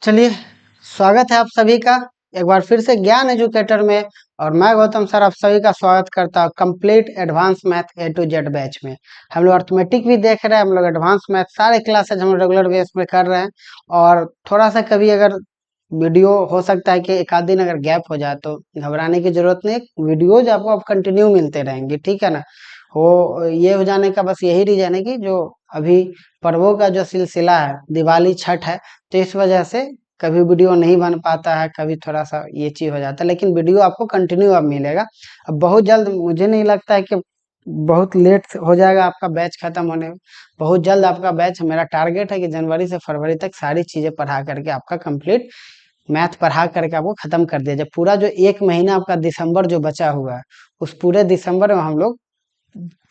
चलिए, स्वागत है आप सभी का एक बार फिर से ज्ञान एजुकेटर में। और मैं गौतम सर आप सभी का स्वागत करता हूँ complete advance math A to Z batch में। हम लोग अर्थमेटिक भी देख रहे हैं, हम लोग एडवांस मैथ सारे क्लासेज हम रेगुलर बेस में कर रहे हैं। और थोड़ा सा कभी अगर वीडियो हो सकता है कि एक आध दिन अगर गैप हो जाए तो घबराने की जरूरत नहीं, वीडियोज आपको अब कंटिन्यू मिलते रहेंगे, ठीक है ना। वो ये हो जाने का बस यही रीजन है कि जो अभी पर्वों का जो सिलसिला है, दिवाली छठ है, तो इस वजह से कभी वीडियो नहीं बन पाता है, कभी थोड़ा सा ये चीज हो जाता है, लेकिन वीडियो आपको कंटिन्यू अब मिलेगा। अब बहुत जल्द, मुझे नहीं लगता है कि बहुत लेट हो जाएगा आपका बैच खत्म होने में। बहुत जल्द आपका बैच, मेरा टारगेट है कि जनवरी से फरवरी तक सारी चीजें पढ़ा करके आपका कंप्लीट मैथ पढ़ा करके आपको खत्म कर दिया जाए। पूरा जो एक महीना आपका दिसंबर जो बचा हुआ है, उस पूरे दिसंबर में हम लोग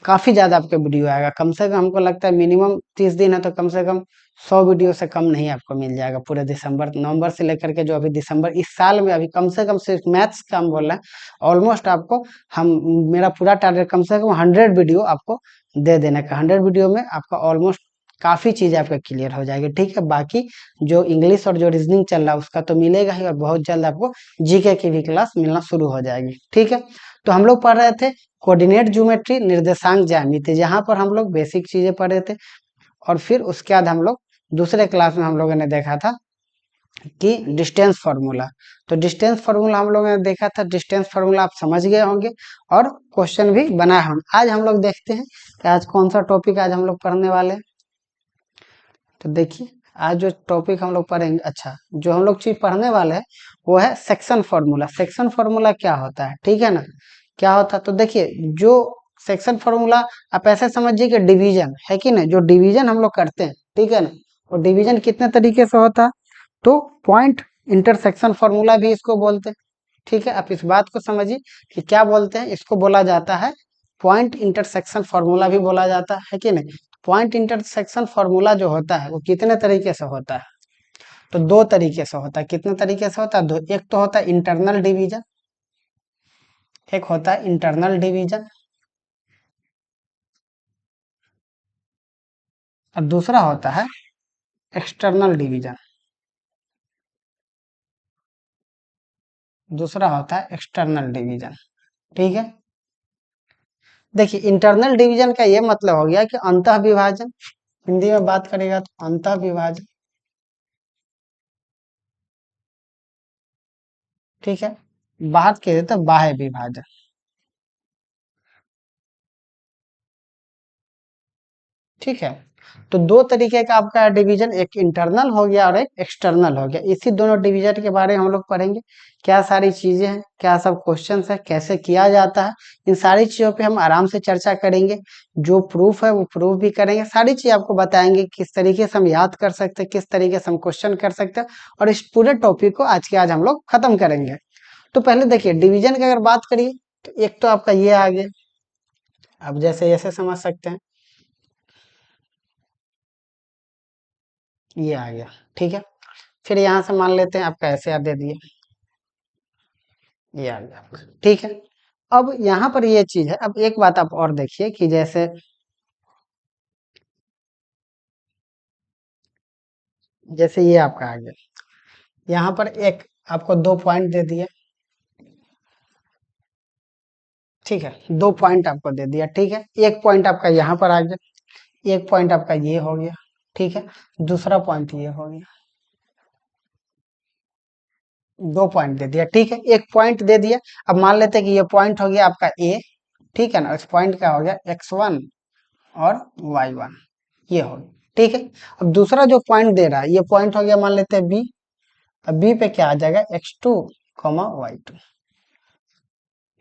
काफी ज्यादा आपका वीडियो आएगा। कम से कम हमको लगता है मिनिमम 30 दिन है तो कम से कम 100 वीडियो से कम नहीं आपको मिल जाएगा पूरे दिसंबर, नवंबर से लेकर के जो अभी दिसंबर इस साल में अभी कम से कम सिर्फ मैथ्स का हम बोल रहे हैं ऑलमोस्ट आपको। हम मेरा पूरा टारगेट कम से कम 100 वीडियो आपको दे देने का। 100 वीडियो में आपका ऑलमोस्ट काफी चीजें आपका क्लियर हो जाएगी, ठीक है। बाकी जो इंग्लिश और जो रीजनिंग चल रहा है उसका तो मिलेगा ही, और बहुत जल्द आपको जीके की भी क्लास मिलना शुरू हो जाएगी, ठीक है। तो हम लोग पढ़ रहे थे कोऑर्डिनेट ज्योमेट्री, निर्देशांक ज्यामिति, जहां पर हम लोग बेसिक चीजें पढ़े थे। और फिर उसके बाद हम लोग दूसरे क्लास में हम लोगों ने देखा था कि डिस्टेंस फार्मूला। तो डिस्टेंस फार्मूला हम लोगों ने देखा था, डिस्टेंस फार्मूला आप समझ गए होंगे और क्वेश्चन भी बनाए होंगे। आज हम लोग देखते हैं कि आज कौन सा टॉपिक आज हम लोग पढ़ने वाले हैं। तो देखिए, आज जो टॉपिक हम लोग पढ़ेंगे, अच्छा जो हम लोग चीज पढ़ने वाले हैं वो है सेक्शन फार्मूला। सेक्शन फार्मूला क्या होता है, ठीक है ना, क्या होता है। तो देखिए, जो सेक्शन फार्मूला आप ऐसे समझिए कि डिवीजन है कि नहीं, जो डिवीजन हम लोग करते हैं, ठीक है ना। और डिवीजन कितने तरीके से होता है, तो पॉइंट इंटरसेक्शन फार्मूला भी इसको बोलते हैं, ठीक है। आप इस बात को समझिए कि क्या बोलते हैं, इसको बोला जाता है पॉइंट इंटरसेक्शन फार्मूला भी बोला जाता है कि नहीं। पॉइंट इंटरसेक्शन फार्मूला जो होता है वो कितने तरीके से होता है, तो दो तरीके से होता है। कितने तरीके से होता है, दो। एक तो होता है इंटरनल डिवीजन, एक होता है इंटरनल डिवीजन, और दूसरा होता है एक्सटर्नल डिवीजन। दूसरा होता है एक्सटर्नल डिवीजन, ठीक है। देखिए, इंटरनल डिवीजन का ये मतलब हो गया कि अंतः विभाजन, हिंदी में बात करेगा तो अंतः विभाजन, ठीक है। बात की तो बाह्य विभाजन, ठीक है। तो दो तरीके का आपका डिवीजन, एक इंटरनल हो गया और एक एक्सटर्नल हो गया। इसी दोनों डिवीजन के बारे में हम लोग पढ़ेंगे, क्या सारी चीजें हैं, क्या सब क्वेश्चंस है, कैसे किया जाता है। इन सारी चीजों पे हम आराम से चर्चा करेंगे। जो प्रूफ है वो प्रूफ भी करेंगे, सारी चीज आपको बताएंगे किस तरीके से हम याद कर सकते हैं, किस तरीके से हम क्वेश्चन कर सकते हैं। और इस पूरे टॉपिक को आज के आज हम लोग खत्म करेंगे। तो पहले देखिए, डिवीजन की अगर बात करिए तो एक तो आपका ये आ गया, आप जैसे ऐसे समझ सकते हैं, ये आ गया, ठीक है। फिर यहाँ से मान लेते हैं आपका ऐसे याद दे दिए, ये आ गया आपका, ठीक है। अब यहाँ पर ये चीज है, अब एक बात आप और देखिए कि जैसे जैसे ये आपका आ गया, यहाँ पर एक आपको दो पॉइंट दे दिए, ठीक है। दो पॉइंट आपको दे दिया, ठीक है। एक पॉइंट आपका यहाँ पर आ गया, एक पॉइंट आपका ये हो गया, ठीक है। दूसरा पॉइंट ये हो गया, दो पॉइंट दे दिया, ठीक है। एक पॉइंट दे दिया। अब मान लेते हैं कि ये पॉइंट हो गया आपका ए, ठीक है ना। इस पॉइंट का हो गया x1 और y1, ये हो गया, ठीक है। अब दूसरा जो पॉइंट दे रहा है, ये पॉइंट हो गया मान लेते हैं बी। अब बी पे क्या आ जाएगा, x2 y2,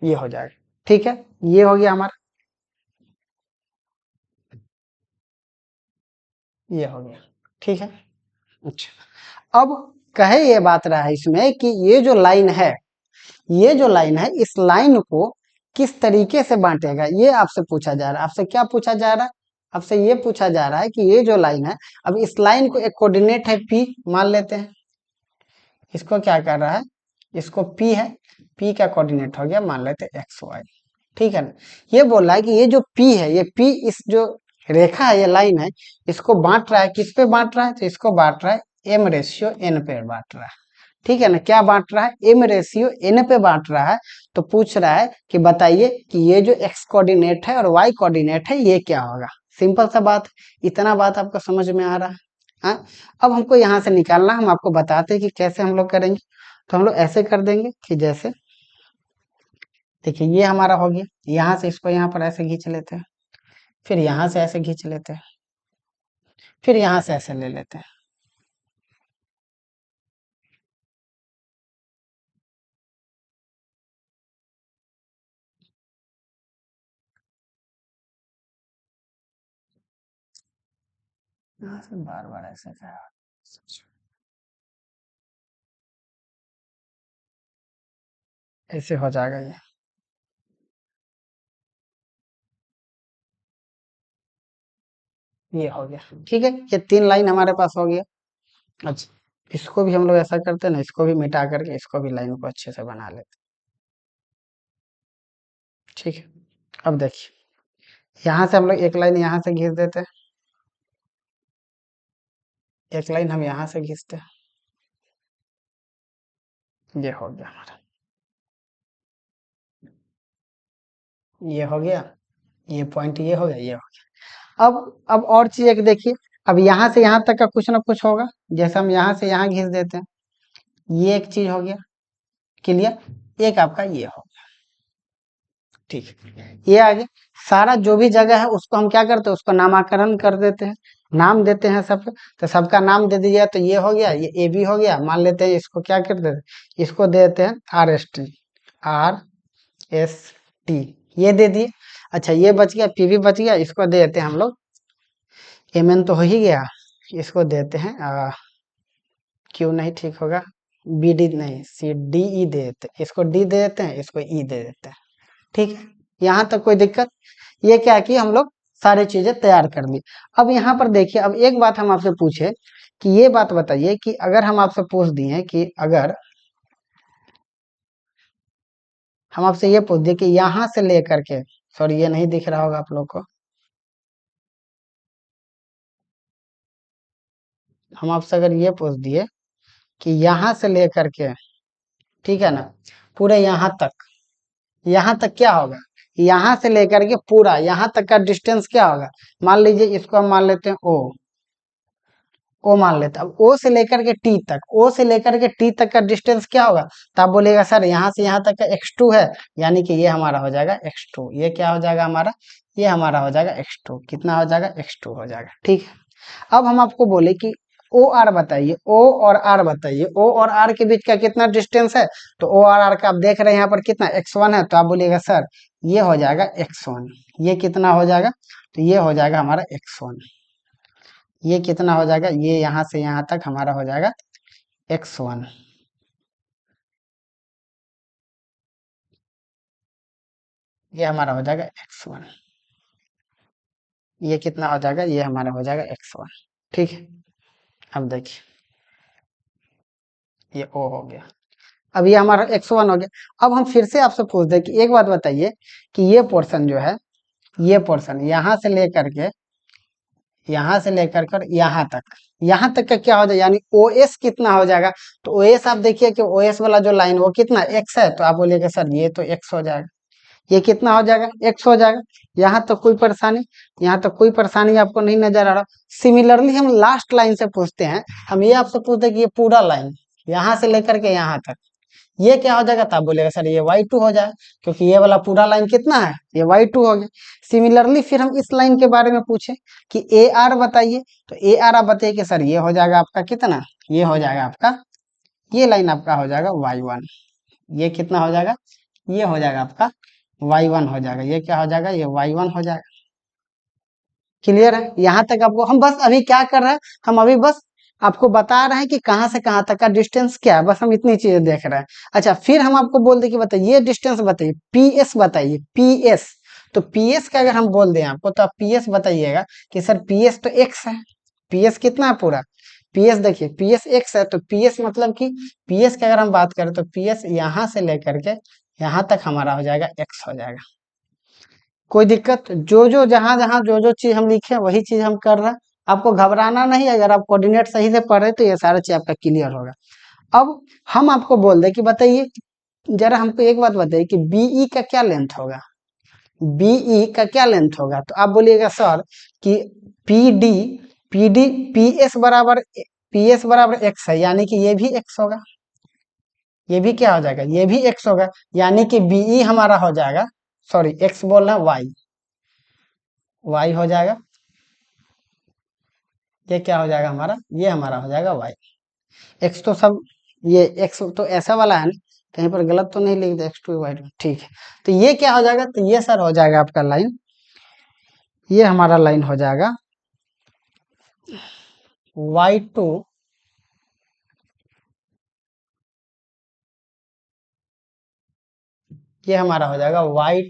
ये हो जाएगा, ठीक है। ये हो गया हमारा, ये हो गया, ठीक है। अच्छा, अब कहे ये बात रहा है इसमें कि ये जो लाइन है, ये जो लाइन है, इस लाइन को किस तरीके से बांटेगा, ये आपसे पूछा जा रहा है। आपसे क्या पूछा जा रहा है, आपसे ये पूछा जा रहा है कि ये जो लाइन है, अब इस लाइन को एक कोऑर्डिनेट है पी मान लेते हैं, इसको क्या कर रहा है, इसको पी है, पी का कोऑर्डिनेट हो गया मान लेते हैं एक्स वाई, ठीक है ना। ये बोल रहा है कि ये जो पी है, ये पी इस जो रेखा है, ये लाइन है, इसको बांट रहा है, किस पे बांट रहा है, तो इसको बांट रहा है m रेशियो n पे बांट रहा है। ठीक है ना, क्या बांट रहा है, m रेशियो n पे बांट रहा है। तो पूछ रहा है कि बताइए कि ये जो x कोऑर्डिनेट है और y कोऑर्डिनेट है ये क्या होगा। सिंपल सा बात, इतना बात आपको समझ में आ रहा है। हाँ, अब हमको यहाँ से निकालना, हम आपको बताते हैं कि कैसे हम लोग करेंगे। तो हम लोग ऐसे कर देंगे कि जैसे देखिए ये हमारा हो गया, यहाँ से इसको यहाँ पर ऐसे खींच लेते हैं, फिर यहाँ से ऐसे खींच लेते हैं, फिर यहाँ से ऐसे ले लेते हैं। यहाँ से बार बार ऐसे करा, ऐसे हो जाएगा ये हो गया। ठीक है, ये 3 लाइन हमारे पास हो गया। अच्छा, इसको भी हम लोग ऐसा करते हैं ना, इसको भी मिटा करके इसको भी लाइन को अच्छे से बना लेते हैं। ठीक है, अब देखिए यहाँ से हम लोग एक लाइन यहाँ से खींच देते हैं, एक लाइन हम यहाँ से खींचते हैं, ये हो गया हमारा, ये हो गया, ये पॉइंट ये हो गया, ये हो गया। अब और चीज एक देखिए, अब यहाँ से यहाँ तक का कुछ ना कुछ होगा, जैसे हम यहाँ से यहाँ खींच देते हैं, ये एक चीज हो गया, क्लियर। एक आपका ये हो, ठीक है, ये आगे सारा जो भी जगह है उसको हम क्या करते हैं, उसको नामकरण कर देते हैं, नाम देते हैं सब। तो सबका नाम दे दिया, तो ये हो गया, ये ए बी हो गया, मान लेते हैं इसको क्या कर देते हैं, इसको दे देते हैं R S T, R S T, ये दे दिए। अच्छा, ये बच गया, पी भी बच गया, इसको दे देते हैं हम लोग एम एन, तो हो ही गया, इसको देते हैं क्यों नहीं ठीक होगा, बी डी नहीं, सी डी ई दे देते हैं, इसको डी दे देते हैं, इसको ई दे देते हैं। ठीक है, यहाँ तक कोई दिक्कत। ये क्या कि हम लोग सारी चीजें तैयार कर ली। अब यहाँ पर देखिए, अब एक बात हम आपसे पूछे कि ये बात बताइए कि अगर हम आपसे पूछ दिए कि अगर हम आपसे ये पूछ दिए कि यहाँ से लेकर के, सॉरी ये नहीं दिख रहा होगा आप लोग को, हम आपसे अगर ये पूछ दिए कि यहाँ से लेकर के, ठीक है ना, पूरे यहाँ तक क्या होगा, यहाँ से लेकर के पूरा यहाँ तक का डिस्टेंस क्या होगा। मान लीजिए इसको हम मान लेते हैं ओ मान लेते हैं। अब ओ से लेकर के टी तक, ओ से लेकर के टी तक का डिस्टेंस क्या होगा, तो आप बोलिएगा सर यहाँ से यहाँ तक का x2 है, यानी कि ये हमारा हो जाएगा x2, ये क्या हो जाएगा हमारा, ये हमारा हो जाएगा x2, कितना हो जाएगा, x2 हो जाएगा। ठीक है, अब हम आपको बोले कि ओ आर बताइए, ओ और आर बताइए, ओ और आर के बीच का कितना डिस्टेंस है। तो ओ और आर का आप देख रहे हैं यहाँ पर कितना x1 है, तो आप बोलिएगा सर ये हो जाएगा x1, ये कितना हो जाएगा, तो ये हो जाएगा हमारा x1, ये कितना हो जाएगा, ये यहाँ से यहाँ तक हमारा हो जाएगा x1, ये हमारा हो जाएगा x1, ये कितना हो जाएगा, ये हमारा हो जाएगा x1। ठीक है, अब देखिए ये ओ हो गया, अब ये हमारा x1 हो गया। अब हम फिर से आपसे पूछ दे कि एक बात बताइए कि ये पोर्शन जो है, ये पोर्शन यहाँ से लेकर कर यहाँ तक का क्या हो जाएगा, यानी ओ एस कितना हो जाएगा। तो ओ एस आप देखिए कि ओ एस वाला जो लाइन वो कितना x है, तो आप बोलिएगा सर ये तो x हो जाएगा, ये कितना हो जाएगा, x हो जाएगा। यहाँ तक कोई परेशानी, यहाँ तक कोई परेशानी आपको नहीं नजर आ रहा। सिमिलरली हम लास्ट लाइन से पूछते हैं, हम ये आपसे पूछते हैं कि ये पूरा लाइन यहाँ से लेकर के यहाँ तक ये क्या हो जाएगा, तो आप बोलेगा सर ये y2 हो जाए, क्योंकि ये वाला पूरा लाइन कितना है, ये y2 हो गया। सिमिलरली फिर हम इस लाइन के बारे में पूछे कि ए आर बताइए, तो ए आर आप बताइए कि सर ये हो जाएगा आपका कितना, ये हो जाएगा आपका, ये लाइन आपका हो जाएगा y1, ये कितना हो जाएगा, ये हो जाएगा आपका y1 हो जाएगा, ये क्या हो जाएगा, ये y1 हो जाएगा। क्लियर है, यहाँ तक आपको हम बस अभी क्या कर रहे हैं, हम अभी बस आपको बता रहे हैं कि कहाँ से कहाँ तक का डिस्टेंस क्या है, बस हम इतनी चीजें देख रहे हैं। अच्छा, फिर हम आपको बोल दे कि बताइए ये डिस्टेंस बताइए, पीएस बताइए, पीएस। तो पीएस का अगर हम बोल दें आपको, तो आप पीएस बताइएगा कि सर पीएस तो एक्स है, पीएस कितना है पूरा, पीएस देखिए पीएस एक्स है, तो पीएस मतलब कि पीएस की अगर हम बात करें तो पीएस यहाँ से लेकर के यहाँ तक हमारा हो जाएगा एक्स हो जाएगा। कोई दिक्कत? जो जहां जहां जो चीज हम लिखे वही चीज हम कर रहे हैं। आपको घबराना नहीं, अगर आप कोऑर्डिनेट सही से पढ़ रहे तो ये सारा चीज आपका क्लियर होगा। अब हम आपको बोल दे कि बताइए, जरा हमको एक बात बताइए कि बीई का क्या लेंथ होगा। बीई का क्या लेंथ होगा? तो आप बोलिएगा सर कि पीडी पीडी पी एस बराबर एक्स है, यानी कि ये भी एक्स होगा। ये भी क्या हो जाएगा? ये भी एक्स होगा, यानी कि बीई हमारा हो जाएगा, सॉरी एक्स बोलना, वाई, वाई हो जाएगा। ये क्या हो जाएगा हमारा? ये हमारा हो जाएगा वाई। एक्स तो सब, ये एक्स तो ऐसा वाला है ना, कहीं पर गलत तो नहीं लिख दे, एक्स टू वाई टू, ठीक है। तो ये क्या हो जाएगा? तो ये सर हो जाएगा आपका लाइन, ये हमारा लाइन हो जाएगा वाई टू ये हमारा हो जाएगा वाई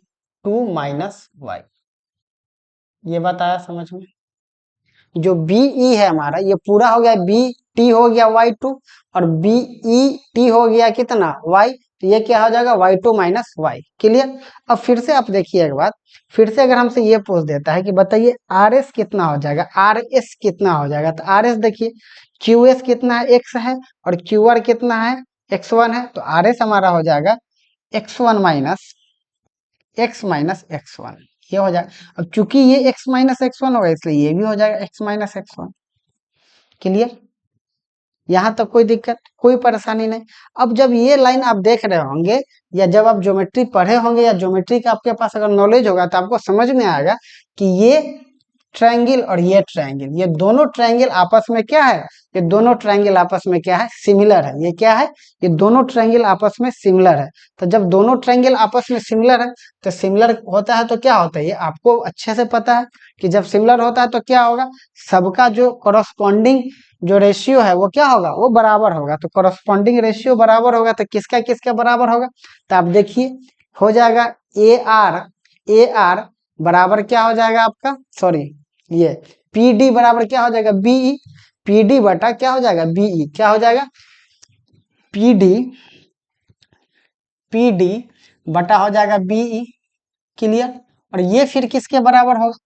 टू माइनस वाई। ये बात आया समझ में? जो बीई है हमारा, ये पूरा हो गया, बी टी हो गया वाई टू, और बीई टी हो गया कितना? वाई। तो ये क्या हो जाएगा? Y two minus Y. Clear? अब फिर से आप देखिए एक बात, फिर से अगर हमसे ये पूछ देता है कि बताइए आर एस कितना हो जाएगा, आर एस कितना हो जाएगा, तो आर एस देखिए, क्यू एस कितना है? एक्स है, और क्यू आर कितना है? एक्स वन है। तो आर एस हमारा हो जाएगा x one minus X one. ये हो जाएगा। अब चूंकि ये एक्स माइनस एक्स वन होगा, इसलिए ये भी हो जाएगा x minus X one. Clear? यहाँ तक कोई दिक्कत, कोई परेशानी नहीं। अब जब ये लाइन आप देख रहे होंगे, या जब आप ज्योमेट्री पढ़े होंगे, या ज्योमेट्री का आपके पास अगर नॉलेज होगा, तो आपको समझ में आएगा कि ये ट्रायंगल और ये ट्रायंगल, ये दोनों ट्रायंगल आपस में क्या है? ये दोनों ट्रायंगल आपस में क्या है? सिमिलर है। ये क्या है? ये दोनों ट्रायंगल आपस में सिमिलर है। तो जब दोनों ट्रायंगल आपस में सिमिलर है, तो सिमिलर होता है तो क्या होता है? ये आपको अच्छे से पता है कि जब सिमिलर होता है तो क्या होगा? सबका जो कॉरस्पॉन्डिंग जो रेशियो है वो क्या होगा? वो बराबर होगा। तो कॉरस्पॉन्डिंग रेशियो बराबर होगा, तो किसका किसका बराबर होगा? तो आप देखिए, हो जाएगा ए आर बराबर क्या हो जाएगा आपका, सॉरी, ये पी डी बराबर क्या हो जाएगा? बीई। पी डी बटा क्या हो जाएगा? बीई। क्या हो जाएगा? पी डी पी डी बटा हो जाएगा बीई। क्लियर? और ये फिर किसके बराबर होगा?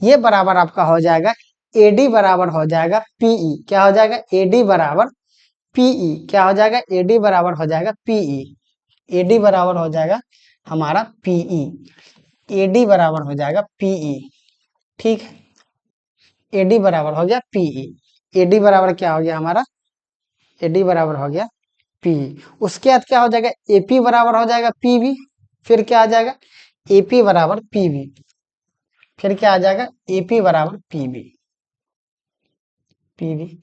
ये बराबर आपका हो जाएगा एडी बराबर हो जाएगा पीई। क्या हो जाएगा? एडी बराबर पीई। क्या हो जाएगा? एडी बराबर हो जाएगा पीई। एडी बराबर हो जाएगा हमारा पीई। एडी बराबर हो जाएगा पीई। ठीक है, एडी बराबर हो गया पीई। एडी बराबर क्या हो गया हमारा? एडी बराबर हो गया पीई। उसके बाद क्या हो जाएगा? एपी बराबर हो जाएगा पीबी। फिर क्या आ जाएगा? एपी बराबर पीबी। फिर क्या आ जाएगा? एपी बराबर पीबी। पीबी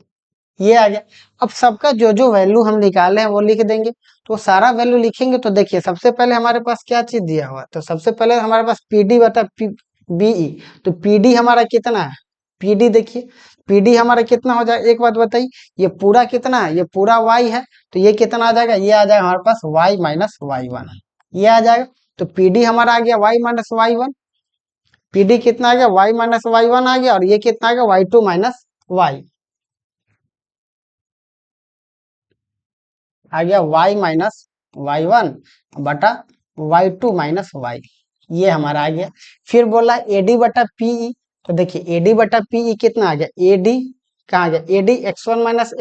ये आ गया। अब सबका जो जो वैल्यू हम निकाले हैं वो लिख देंगे। तो सारा वैल्यू लिखेंगे तो देखिए, सबसे पहले हमारे पास क्या चीज दिया हुआ है? तो सबसे पहले हमारे पास पीडी बटा बीई। तो पीडी हमारा कितना है? पीडी देखिए, पीडी हमारा कितना हो जाएगा? एक बात बताइए, ये पूरा कितना है? ये पूरा वाई है। तो ये कितना आ जाएगा? ये आ जाएगा हमारे पास वाई माइनस वाई वन। ये आ जाएगा। तो पीडी हमारा आ गया Y minus Y one. PD कितना आ गया? वाई माइनस वाई वन आ गया। और ये कितना आ गया? वाई टू माइनस वाई आ गया, वाई माइनस वाई वन बटा वाई टू माइनस वाई। ये हमारा आ गया। फिर बोला एडी बटा पीई। तो देखिए, एडी बटा पीई कितना आ गया? एडी कहाँ आ गया? AD X one minus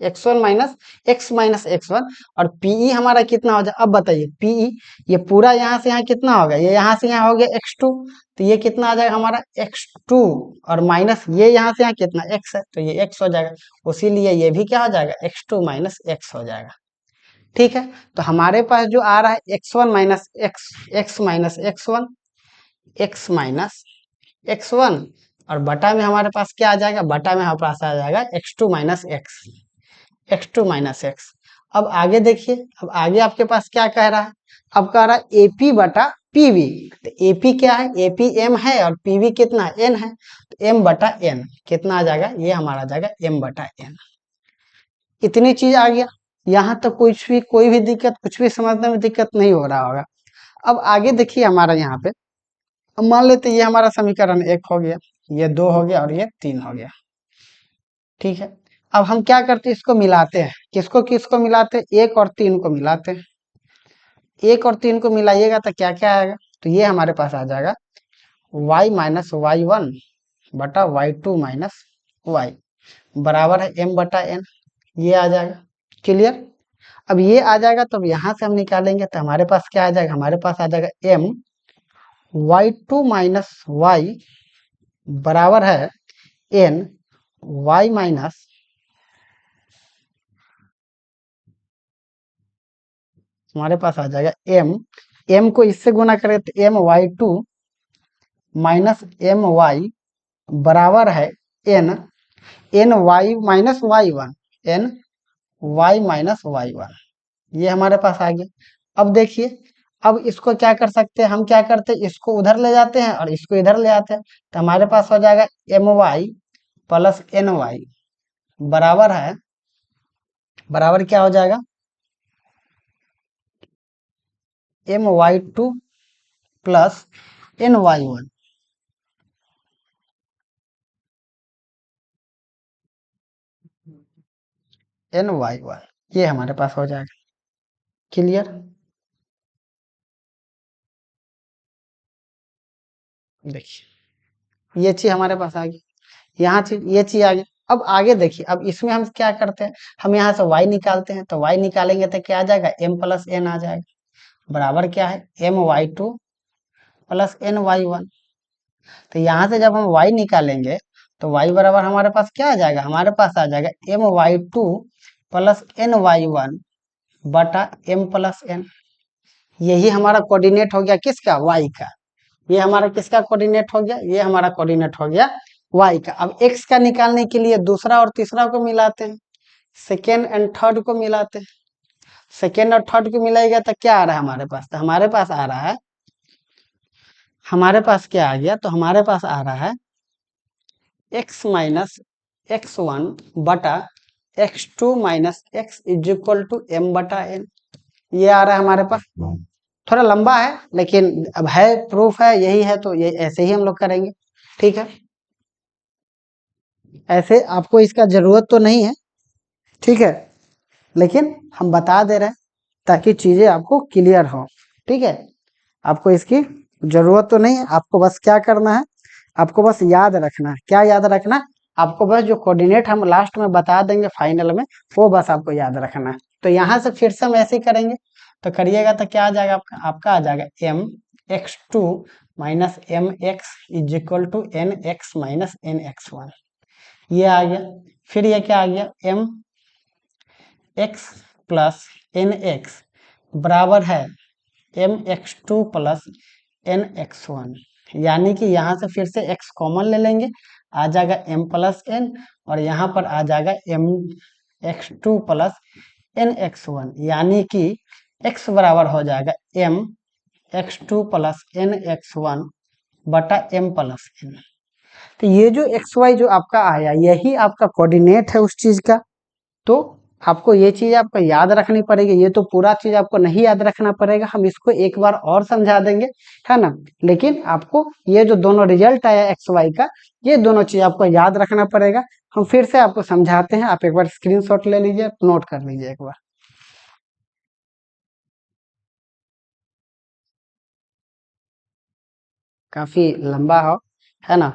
X minus X one. और पीई हमारा कितना हो जाए? अब बताइए, पीई ये पूरा यहाँ से यहाँ कितना हो गया? ये यहाँ से यहाँ हो गया एक्स टू। तो ये कितना आ जाएगा हमारा? X to. और माइनस ये यहाँ से यहाँ कितना? एक्स है, तो ये एक्स हो जाएगा। उसीलिए ये भी क्या हो जाएगा? एक्स टू माइनस एक्स हो जाएगा। ठीक है, तो हमारे पास जो आ रहा है x one minus X, x minus X one, x minus X one, और बटा में हमारे पास क्या आ जाएगा? बटा में हमारे पास आ जाएगा X two minus X, X two minus X. अब आगे देखिए, अब आगे आपके पास क्या कह रहा है? अब कह रहा है एपी बटा पीवी। तो एपी क्या है? एपी एम है, और पीवी कितना है? एन है। तो एम बटा एन कितना आ जाएगा? ये हमारा आ जाएगा एम बटा एन। इतनी चीज आ गया। यहाँ तक कोई भी दिक्कत, कुछ भी समझने में दिक्कत नहीं हो रहा होगा। अब आगे देखिए हमारा यहाँ पे, अब मान लेते ये हमारा समीकरण एक हो गया, ये दो हो गया, और ये तीन हो गया। ठीक है, अब हम क्या करते हैं? इसको मिलाते हैं। किसको किसको मिलाते हैं? एक और तीन को मिलाते हैं। एक और तीन को मिलाइएगा तो क्या क्या आएगा? तो ये हमारे पास आ जाएगा वाई माइनस वाई वन बटा वाई टू माइनस वाई बराबर है m बटा n। ये आ जाएगा। क्लियर। अब ये आ जाएगा तो अब यहाँ से हम निकालेंगे तो हमारे पास क्या आ जाएगा, हमारे पास आ जाएगा m Y two minus Y बराबर है n वाई माइनस हमारे पास आ जाएगा m को इससे गुना करें तो m Y two minus m Y बराबर है n Y minus Y one n Y minus Y one. ये हमारे पास आ गया। अब देखिए, अब इसको क्या कर सकते हैं, हम क्या करते हैं, इसको उधर ले जाते हैं और इसको इधर ले आते हैं तो हमारे पास हो जाएगा M Y plus N Y बराबर है, बराबर क्या हो जाएगा, M Y two plus N Y one. N Y one ये हमारे पास हो जाएगा। क्लियर। देखिए ये चीज हमारे पास आ गई, यहाँ चीज ये चीज आ गई। अब आगे देखिए, अब इसमें हम क्या करते हैं, हम यहाँ से y निकालते हैं तो y निकालेंगे तो क्या आ जाएगा, m प्लस n आ जाएगा बराबर क्या है, M Y two plus N Y one. तो यहाँ से जब हम y निकालेंगे तो y बराबर हमारे पास क्या आ जाएगा, हमारे पास आ जाएगा M Y two plus N Y one बटा m प्लस n। यही हमारा कोऑर्डिनेट हो गया किसका, y का। ये हमारा किसका कोऑर्डिनेट हो गया, ये हमारा कोऑर्डिनेट हो गया y का। अब x का निकालने के लिए दूसरा और तीसरा को मिलाते हैं, सेकेंड एंड थर्ड को मिलाते हैं। सेकेंड और थर्ड को मिलाएगा तो क्या आ रहा है हमारे पास, तो हमारे पास आ रहा है, हमारे पास क्या आ गया, तो हमारे पास आ रहा है x माइनस एक्स वन बटा X two minus X is equal to M बटा एन। ये आ रहा है हमारे पास। थोड़ा लंबा है लेकिन अब है, प्रूफ है, यही है तो ये ऐसे ही हम लोग करेंगे। ठीक है, ऐसे आपको इसका जरूरत तो नहीं है, ठीक है, लेकिन हम बता दे रहे हैं ताकि चीजें आपको क्लियर हो। ठीक है, आपको इसकी जरूरत तो नहीं है, आपको बस क्या करना है, आपको बस याद रखना है। क्या याद रखना है, आपको बस जो कोऑर्डिनेट हम लास्ट में बता देंगे फाइनल में, वो बस आपको याद रखना है। तो यहाँ से फिर से हम ऐसे ही करेंगे तो करिएगा तो क्या आ जाएगा आपका आ जाएगा M X two minus M X is equal to N X minus N X one. ये आ गया। फिर ये क्या आ गया, M X plus N X बराबर है M X two plus N X one. यानी कि यहाँ से फिर से x कॉमन ले लेंगे, आ जाएगा m प्लस एन और यहाँ पर आ जाएगा M X two plus N X one. यानी कि x बराबर हो जाएगा m X two plus N X one बटा m प्लस एन। तो ये जो एक्स वाई जो आपका आया यही आपका कोऑर्डिनेट है उस चीज का। तो आपको ये चीज आपको याद रखनी पड़ेगी, ये तो पूरा चीज आपको नहीं याद रखना पड़ेगा, हम इसको एक बार और समझा देंगे, है ना। लेकिन आपको ये जो दोनों रिजल्ट आया एक्स वाई का, ये दोनों चीज आपको याद रखना पड़ेगा। हम फिर से आपको समझाते हैं, आप एक बार स्क्रीनशॉट ले लीजिए, नोट कर लीजिए एक बार। काफी लंबा हो, है ना।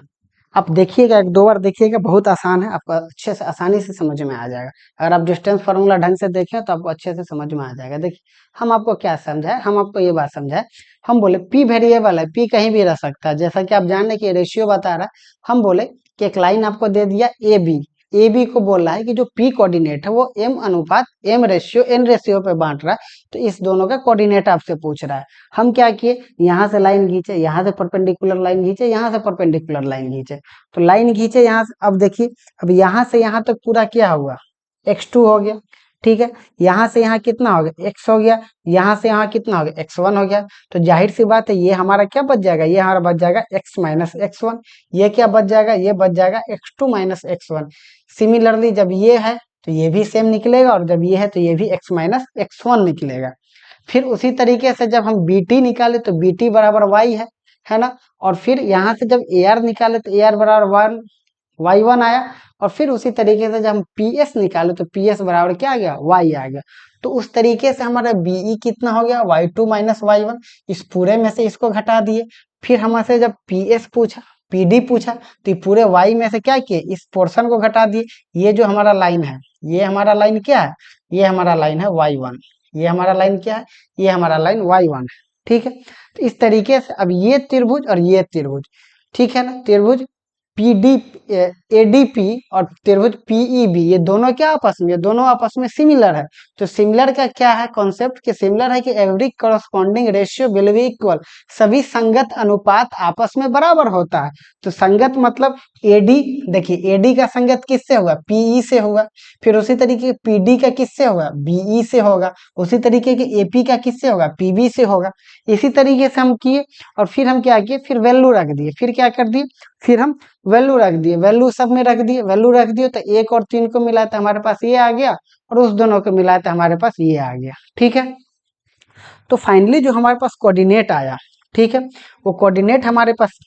आप देखिएगा, एक दो बार देखिएगा, बहुत आसान है, आपको अच्छे से आसानी से समझ में आ जाएगा। अगर आप डिस्टेंस फार्मूला ढंग से देखें तो आपको अच्छे से समझ में आ जाएगा। देखिए हम आपको क्या समझाए, हम आपको ये बात समझाए, हम बोले पी वेरिएबल है, पी कहीं भी रह सकता है, जैसा कि आप जान रहे कि रेशियो बता रहा है। हम बोले कि एक लाइन आपको दे दिया ए बी को बोल रहा है कि जो पी कोऑर्डिनेट है वो एम अनुपात एम रेशियो एन रेशियो पे बांट रहा है, तो इस दोनों का कोऑर्डिनेट आपसे पूछ रहा है। हम क्या किए, यहाँ से लाइन खींचे, यहाँ से परपेंडिकुलर लाइन खींचे, यहाँ से परपेंडिकुलर लाइन खींचे, तो लाइन खींचे यहाँ से। अब देखिए, अब यहाँ से यहाँ तक पूरा क्या हुआ, x2 हो गया। ठीक है, यहाँ से यहाँ कितना हो गया, x हो गया, यहाँ से यहाँ कितना हो गया, x1 हो गया। तो जाहिर सी बात है ये हमारा क्या बच जाएगा, ये हमारा बच जाएगा x माइनस एक्स वन। ये क्या बच जाएगा, ये बच जाएगा x2 minus X one. Similarly जब ये है तो ये भी सेम निकलेगा, और जब ये है तो ये भी x माइनस एक्स वन निकलेगा। फिर उसी तरीके से जब हम BT निकाले तो BT बराबर y है ना। और फिर यहाँ से जब AR निकाले तो AR बराबर वन y1 आया। और फिर उसी तरीके से जब हम PS निकाले तो PS बराबर क्या आ गया, y आ गया। तो उस तरीके से हमारा BE कितना हो गया, y2 माइनस y1। इस पूरे में से इसको घटा दिए फिर हमसे जब PS पूछा, PD पूछा, तो ये पूरे y में से क्या किए, इस पोर्शन को घटा दिए। ये जो हमारा लाइन है, ये हमारा लाइन क्या है, ये हमारा लाइन है y1। ये हमारा लाइन क्या है, ये हमारा लाइन y1 है। ठीक है, तो इस तरीके से अब ये त्रिभुज और ये त्रिभुज, ठीक है ना, त्रिभुज PD ADP और त्रिभुज PEB, ये दोनों क्या आपस में, ये दोनों आपस में सिमिलर है। तो सिमिलर का क्या है कॉन्सेप्ट, कि सिमिलर है कि every corresponding ratio will be equal, सभी संगत अनुपात आपस में बराबर होता है। तो संगत मतलब AD, देखिए AD का संगत किससे हुआ, PE से हुआ। फिर उसी तरीके PD का किससे होगा, BE से होगा। उसी तरीके के AP का किससे होगा, PB से होगा। इसी तरीके से हम किए, और फिर हम क्या किए, फिर वैल्यू रख दिए। फिर क्या कर दिए, फिर हम वैल्यू रख दिए, वैल्यू सब में रख दिए। वैल्यू रख दिए तो 1 और 3 को मिला तो हमारे पास ये आ गया, और उस दोनों को मिला तो हमारे पास ये आ गया। ठीक है, तो फाइनली जो हमारे पास कोऑर्डिनेट आया, ठीक है, वो कोऑर्डिनेट हमारे पास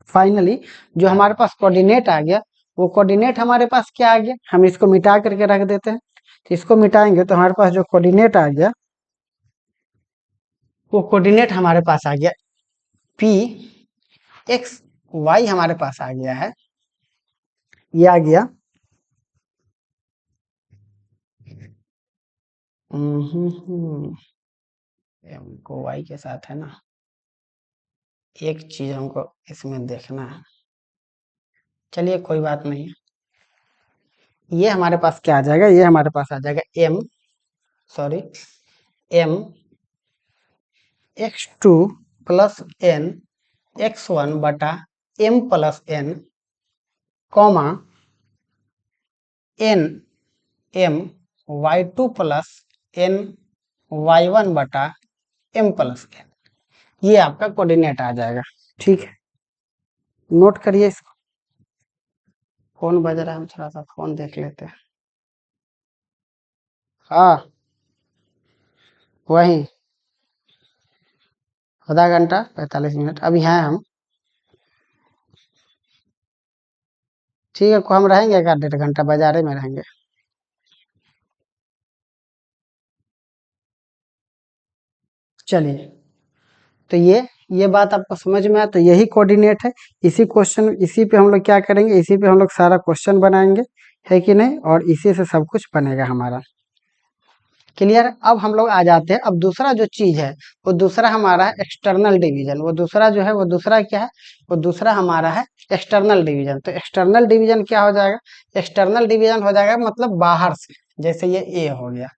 फाइनली जो हमारे पास कोऑर्डिनेट आ गया, वो कोऑर्डिनेट हमारे पास क्या आ गया, हम इसको मिटा करके रख देते हैं। तो इसको मिटाएंगे तो हमारे पास जो कोऑर्डिनेट आ गया, वो कोऑर्डिनेट हमारे पास आ गया PXY, हमारे पास आ गया है, ये आ गया हमको y के साथ है ना, एक चीज हमको इसमें देखना है। चलिए कोई बात नहीं, ये हमारे पास क्या आ जाएगा, ये हमारे पास आ जाएगा mx2 प्लस n x1 बटा m plus n comma n m y2 plus n y1 बटा m प्लस n, ये आपका कोऑर्डिनेट आ जाएगा। ठीक है, नोट करिए इसको। फोन बज रहा है, हम थोड़ा सा फोन देख लेते हैं। हाँ, वही आधा घंटा 45 मिनट अभी हैं हम। ठीक है, हम रहेंगे 1 आध 1.5 घंटा बाजारे में रहेंगे। चलिए, तो ये बात आपको समझ में आया, तो यही कोऑर्डिनेट है। इसी क्वेश्चन, इसी पे हम लोग क्या करेंगे, इसी पे हम लोग सारा क्वेश्चन बनाएंगे, है कि नहीं, और इसी से सब कुछ बनेगा हमारा। क्लियर। अब हम लोग आ जाते हैं, अब दूसरा जो चीज है, वो दूसरा हमारा है एक्सटर्नल डिवीजन। वो दूसरा जो है, वो दूसरा क्या है, वो दूसरा हमारा है एक्सटर्नल डिवीजन। तो एक्सटर्नल डिवीजन क्या हो जाएगा, एक्सटर्नल डिवीजन हो जाएगा मतलब बाहर से। जैसे ये ए हो गया,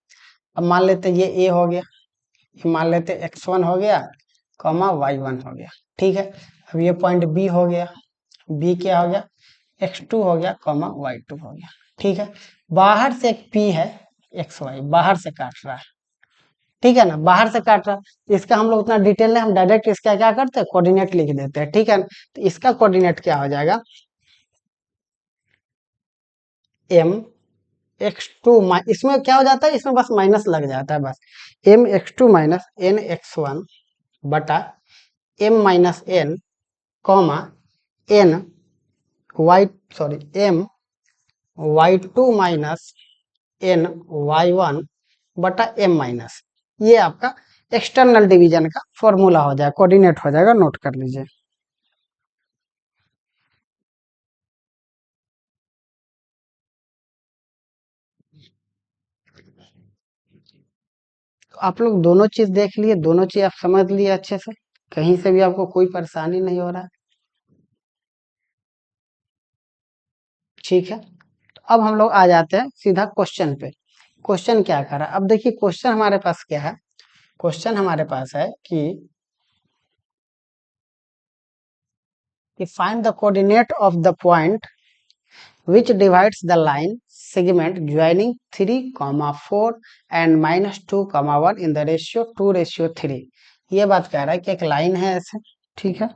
अब मान लेते ये ए हो गया, मान लेते x1 हो गया, कॉमा y1 हो गया। ठीक है, अब ये पॉइंट बी हो गया, बी क्या हो गया, x2 हो गया, कॉमा y2 हो गया। ठीक है, बाहर से एक p है, xy बाहर से काट रहा है। ठीक है ना, बाहर से काट रहा है। इसका हम लोग उतना डिटेल नहीं, हम डायरेक्ट इसका क्या करते हैं, कोऑर्डिनेट लिख देते हैं। ठीक है ना, तो इसका कोऑर्डिनेट क्या हो जाएगा, m x2, इसमें क्या हो जाता है, इसमें बस माइनस लग जाता है बस, m x2 minus n x1 बटा m minus n comma n y, sorry m y2 minus n y1 बटा m माइनस, ये आपका एक्सटर्नल डिवीजन का फॉर्मूला हो जाएगा, कोऑर्डिनेट हो जाएगा, नोट कर लीजिए। तो आप लोग दोनों चीज देख लिए, दोनों चीज आप समझ लिए अच्छे से, कहीं से भी आपको कोई परेशानी नहीं हो रहा है। ठीक है, तो अब हम लोग आ जाते हैं सीधा क्वेश्चन पे। क्वेश्चन क्या कर रहा है, अब देखिए क्वेश्चन हमारे पास क्या है, क्वेश्चन हमारे पास है कि find the coordinate of the point which divides the line segment joining 3, 4 and -2, 1 in the ratio 2:3। ये बात कह रहा है कि एक लाइन है ऐसे, ठीक है,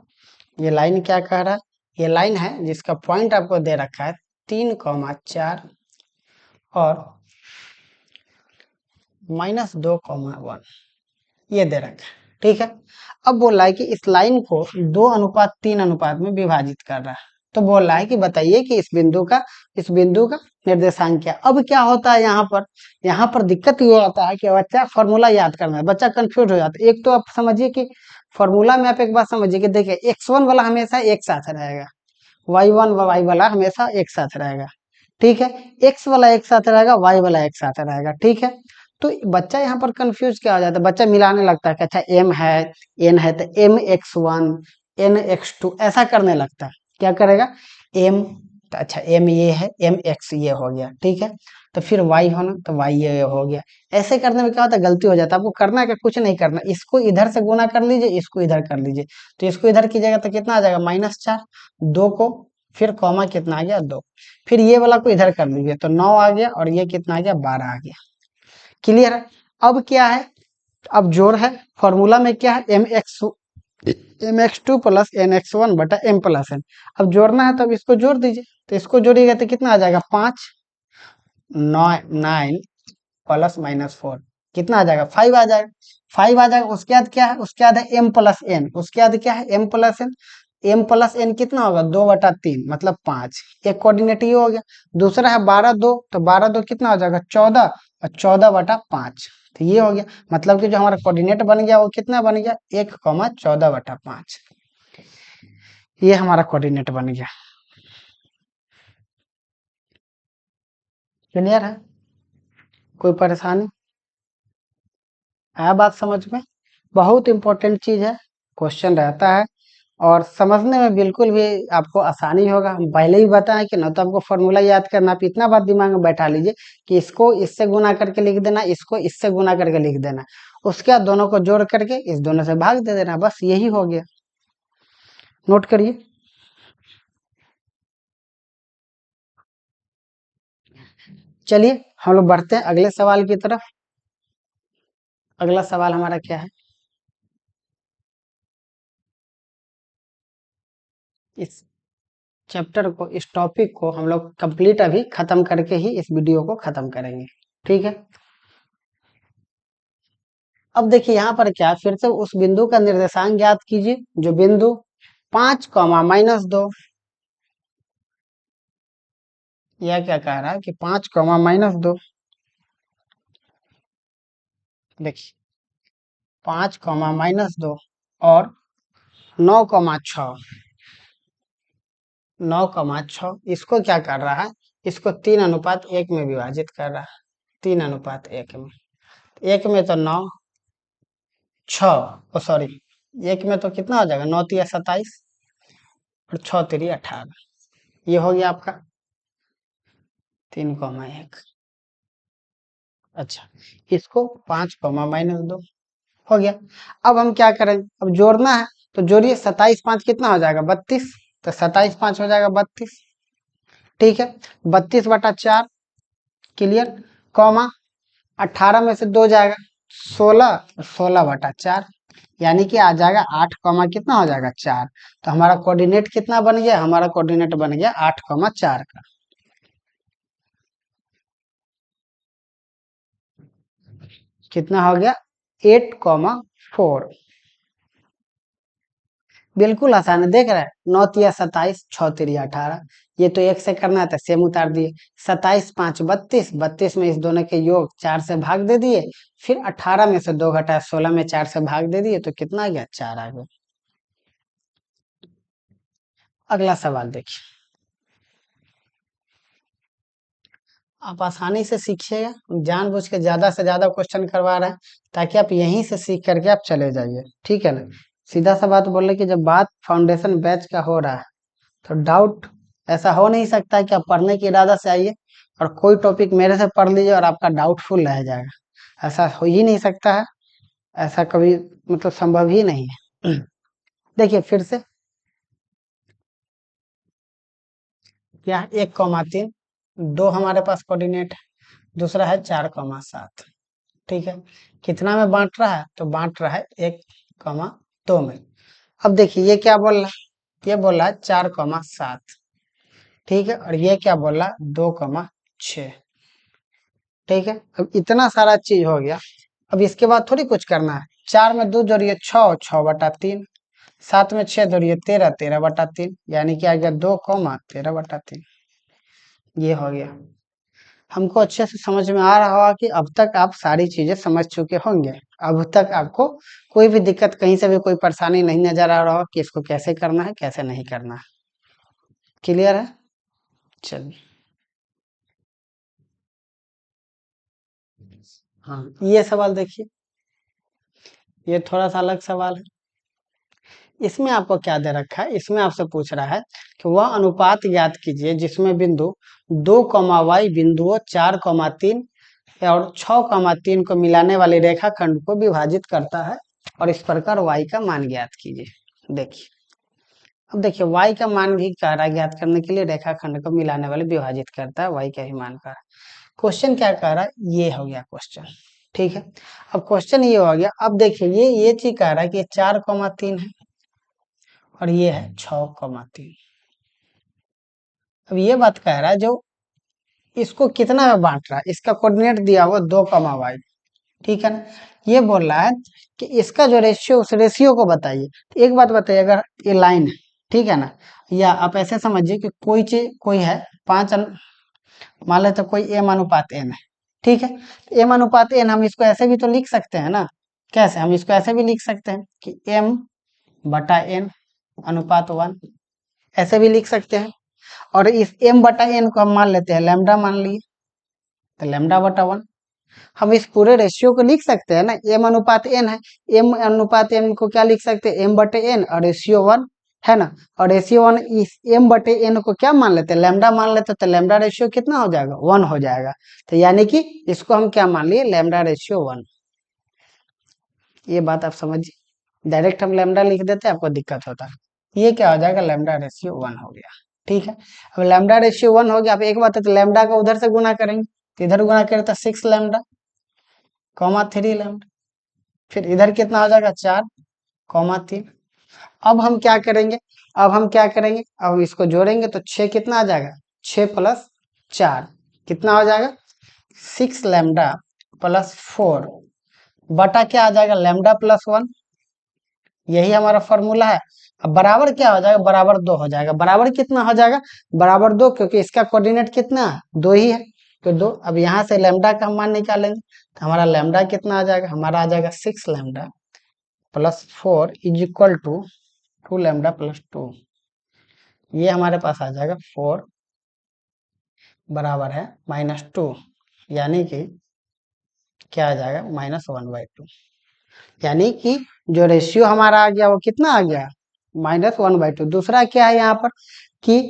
ये लाइन क्या कह रहा है, ये लाइन है जिसका पॉइंट आपको दे रखा है 3, 4 और -2, 1, ये दे रखा है। ठीक है, अब बोल रहा है कि इस लाइन को 2:3 अनुपात में विभाजित कर रहा है। तो बोल रहा है कि बताइए कि इस बिंदु का निर्देशांक क्या। अब क्या होता है यहाँ पर दिक्कत ये होता है कि बच्चा फॉर्मूला याद करना है, बच्चा कंफ्यूज हो जाता है। एक तो आप समझिए कि फॉर्मूला में आप एक बात समझिए कि देखिए x1 वाला हमेशा एक साथ रहेगा, y1 व y वाला हमेशा एक साथ रहेगा, ठीक है। x वाला एक साथ रहेगा, y वाला एक साथ रहेगा, ठीक है। तो बच्चा यहाँ पर कंफ्यूज क्या हो जाता है, बच्चा मिलाने लगता है कि अच्छा m है, n है तो mx1 nx2 ऐसा करने लगता है। क्या करेगा, m तो अच्छा m ये है, mx ये हो गया, ठीक है। तो फिर y होना तो y ये हो गया। ऐसे करने में क्या होता है, गलती हो जाता है। आपको करना क्या, कुछ नहीं करना, इसको इधर से गुना कर लीजिए, इसको इधर कर लीजिए। तो इसको इधर कीजिएगा तो कितना आ जाएगा, -4, 2 को फिर कॉमा कितना आ गया 2, फिर ये वाला को इधर कर लीजिए तो 9 आ गया, और ये कितना आ गया 12 आ गया। क्लियर है। अब क्या है, अब जोड़ है, फॉर्मूला में क्या है, mx2 प्लस nx1 बटा m प्लस n। अब जोड़ना है तो अब इसको जोड़ दीजिए, तो इसको जोड़िएगा तो कितना आ जाएगा 5 9 प्लस -4 कितना आ जाएगा 5 आ जाएगा, 5 आ जाएगा। उसके बाद क्या है, उसके बाद है m प्लस n, उसके बाद क्या है m plus n, m plus n कितना होगा 2/3 मतलब 5, एक कोऑर्डिनेट ये हो गया। दूसरा है 12 2, तो 12 2 कितना हो जाएगा 14, और 14/5 तो ये हो गया। मतलब कि जो हमारा कोऑर्डिनेट बन गया वो कितना बन गया 1,14/5, ये हमारा कोऑर्डिनेट बन गया। क्लियर है, कोई परेशानी है बात समझ में। बहुत इंपॉर्टेंट चीज है, क्वेश्चन रहता है और समझने में बिल्कुल भी आपको आसानी होगा। हम पहले ही बताएं कि ना तो आपको फॉर्मूला याद करना, आप इतना बात दिमाग में बैठा लीजिए कि इसको इससे गुना करके लिख देना, इसको इससे गुना करके लिख देना, उसके बाद दोनों को जोड़ करके इस दोनों से भाग दे देना, बस यही हो गया। नोट करिए। चलिए हम लोग बढ़ते हैं अगले सवाल की तरफ। अगला सवाल हमारा क्या है, इस चैप्टर को, इस टॉपिक को हम लोग कंप्लीट अभी खत्म करके ही इस वीडियो को खत्म करेंगे, ठीक है। अब देखिए यहाँ पर क्या, फिर से उस बिंदु का निर्देशांक ज्ञात कीजिए, जो बिंदु 5, -2, यह क्या कह रहा है कि 5, -2, देखिए 5, -2 और 9, 6, 9, 6 इसको क्या कर रहा है, इसको 3:1 में विभाजित कर रहा है, 3:1 में। एक में तो 9 6 सॉरी, एक में तो कितना हो जाएगा 9 3 27 और 6 3 18, ये हो गया आपका 3, 1। अच्छा, इसको 5, -2 हो गया। अब हम क्या करें, अब जोड़ना है तो जोड़िए, 27 5 कितना हो जाएगा 32, तो 27 5 हो जाएगा 32, ठीक है। 32/4 क्लियर, कॉमा 18 में से 2 जाएगा 16, 16/4 यानी कि आ जाएगा 8, कितना हो जाएगा 4। तो हमारा कोऑर्डिनेट कितना बन गया, हमारा कोऑर्डिनेट बन गया 8, 4 का। कितना हो गया 8, 4। बिल्कुल आसान है, देख रहे हैं 9 3 27, 6 3 18, ये तो एक से करना है तो सेम उतार दिए। 27 5 32, 32 में इस दोनों के योग 4 से भाग दे दिए, फिर 18 में से 2 घटाया 16 में 4 से भाग दे दिए, तो कितना आ गया 4 आ गया। अगला सवाल देखिए, आप आसानी से सीखिएगा, जानबूझ के ज्यादा से ज्यादा क्वेश्चन करवा रहे हैं ताकि आप यहीं से सीख करके आप चले जाइए, ठीक है ना। सीधा सा बात बोल रहे कि जब बात फाउंडेशन बैच का हो रहा है तो डाउट ऐसा हो नहीं सकता है कि आप पढ़ने के इरादा से आइए और कोई टॉपिक मेरे से पढ़ लीजिए और आपका डाउटफुल रह जाएगा, ऐसा हो ही नहीं सकता है, ऐसा कभी मतलब संभव ही नहीं है। देखिए फिर से क्या है, 1, 3, 2 हमारे पास कोऑर्डिनेट है, दूसरा है 4, 7, ठीक है। कितना में बांट रहा है, तो बांट रहा है 1, 2 में। अब देखिए ये क्या बोल रहा है, ये बोल रहा है 4, 7, ठीक है, और ये क्या बोल रहा है 2, 6, ठीक है। अब इतना सारा चीज हो गया, अब इसके बाद थोड़ी कुछ करना है। 4 में 2 जोड़िए 6, 6/3, 7 में 6 जोड़िए 13, 13/3 यानी कि आ गया 2, 13/3, ये हो गया। हमको अच्छे से समझ में आ रहा होगा कि अब तक आप सारी चीजें समझ चुके होंगे। अब तक आपको कोई भी दिक्कत, कहीं से भी कोई परेशानी नहीं नजर आ रहा हो कि इसको कैसे करना है, कैसे नहीं करना है। क्लियर है? चलिए। हाँ, ये सवाल देखिए, ये थोड़ा सा अलग सवाल है। इसमें आपको क्या दे रखा है, इसमें आपसे पूछ रहा है कि वह अनुपात ज्ञात कीजिए जिसमें बिंदु 2, बिंदुओं 4, 3 और 6, 3 को मिलाने वाले रेखाखंड को विभाजित करता है और इस प्रकार y का मान ज्ञात कीजिए। देखिए, अब देखिए y का मान भी कह रहा है ज्ञात करने के लिए, रेखाखंड को मिलाने वाले विभाजित करता है, y का ही मान कह रहा है। क्वेश्चन क्या कह रहा है, ये हो गया क्वेश्चन। ठीक है, अब क्वेश्चन ये हो गया। अब देखिए ये चीज कह रहा है कि 4, 3 है और ये है 6, 3। अब ये बात कह रहा है जो इसको कितना में बांट रहा है, इसका कोऑर्डिनेट दिया हुआ 2, y। ठीक है ना, ये बोल रहा है कि इसका जो रेशियो, उस रेशियो को बताइए। तो एक बात बताइए, अगर ये लाइन है, ठीक है ना, या आप ऐसे समझिए कि कोई चीज, कोई है मान लेते कोई एम अनुपात एन है। ठीक है, तो एम अनुपात एन हम इसको ऐसे भी तो लिख सकते हैं ना। कैसे? हम इसको ऐसे भी लिख सकते हैं कि एम बटा एन अनुपात 1, ऐसे भी लिख सकते हैं। और इस एम बटा एन को हम मान लेते हैं लैम्डा मान लिए, तो लैम्डा बटा 1। हम इस पूरे रेशियो को लिख सकते हैं ना, एम अनुपात एन है, एम अनुपात एन को क्या लिख सकते हैं, एम बटे एन और रेशियो 1 है ना। और रेशियो 1 इस एम बटे एन को क्या मान लेते हैं, लैम्डा मान लेते हैं, तो लैम्डा रेशियो कितना हो जाएगा, 1 हो जाएगा। तो यानी कि इसको हम क्या मान लिए, लैम्डा रेशियो 1। ये बात आप समझिए, डायरेक्ट हम लैम्डा लिख देते हैं आपको दिक्कत होता है। ये क्या हो जाएगा, लैम्डा रेशियो 1 हो गया। ठीक है, अब लैम्डा रेशियो 1 हो गया। अब एक बात है, तो लैम्डा का उधर से गुना करेंगे, तो इधर गुना करें तो 6 लैम्डा, 3 लैम्डा। फिर इधर कितना हो जाएगा, 4, 3। अब हम क्या करेंगे, अब हम क्या करेंगे, अब इसको जोड़ेंगे तो 6 कितना आ जाएगा, 6 + 4 कितना हो जाएगा, 6 लैम्डा प्लस 4 बटा क्या आ जाएगा, लैम्डा प्लस 1। यही हमारा फॉर्मूला है। अब बराबर क्या हो जाएगा, बराबर 2 हो जाएगा। बराबर कितना हो जाएगा, बराबर 2, क्योंकि इसका कोऑर्डिनेट कितना है, 2 ही है, तो 2। अब यहाँ से लैम्डा का हम मान निकालेंगे, तो हमारा लैम्डा कितना आ जाएगा, हमारा आ जाएगा 6 lambda plus 4 is equal to 2 lambda plus 2। ये हमारे पास आ जाएगा 4 बराबर है -2, यानी कि क्या आ जाएगा, -1/2। यानी कि जो रेशियो हमारा आ गया वो कितना आ गया, -1/2। दूसरा क्या है यहाँ पर कि